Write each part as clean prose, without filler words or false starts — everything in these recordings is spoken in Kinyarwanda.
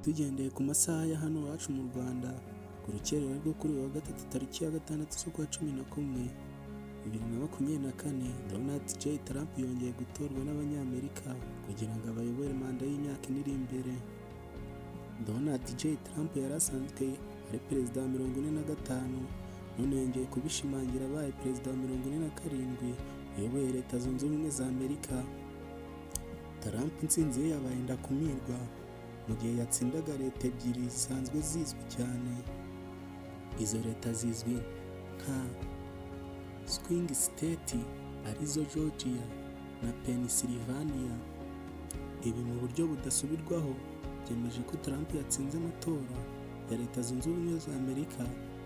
Tugendeye ku masaha ya hano iwacu mu Rwanda, ku rukerera rwo kuri uyu wa gatatu tariki ya 6 z'ukwa 11, 2024, Donald J. Trump yongeye gutorwa n'Abanyamerika kugira ngo abayobore manda y'imyaka iri imbere. Donald J. Trump yari asanzwe ari perezida wa 45, none yongeye kubishimangira abaye perezida wa 47 uyoboye Leta Zunze Ubumwe za Amerika. Trump intsinzi ye yabaye ndakumirwa mu gihe yatsindaga leta ebyiri zisanzwe zizwi cyane. Izo leta zizwi nka swing state arizo Georgia na Pennsylvania. Ibi mu buryo budasubirwaho byemeje ko Trump yatsinze amatora ya Leta Zunze Ubumwe za Amerika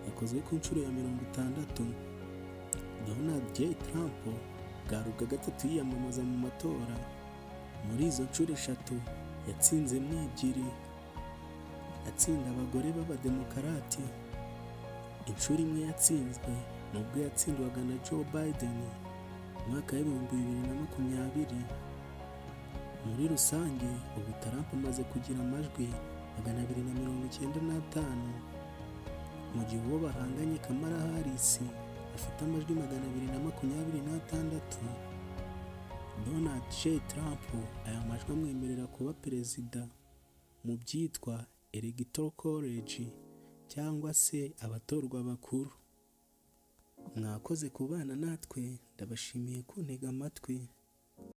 yakozwe ku nshuro ya 60. Donald J. Trump bwarubwa gatatu yiyamamaza mu matora. Muri izo nshuro eshatu yatsinze ebyiri, atsinda abagore b'abademokarati. Inshuro imwe yatsinzwe nubwo yatsindwaga na Joe Biden mu mwaka wa 2020. Muri rusange ubu Trump amaze kugira amajwi 295, mu gihe uwo bahanganye Kamala Harris afite amajwi 226. Donald J. Trump aya majwi amwemerera kuba perezida mu byitwa Electoral College cyangwa se abatorwa bakuru. Mwakoze kubana natwe, ndabashimiye kuntega amatwi.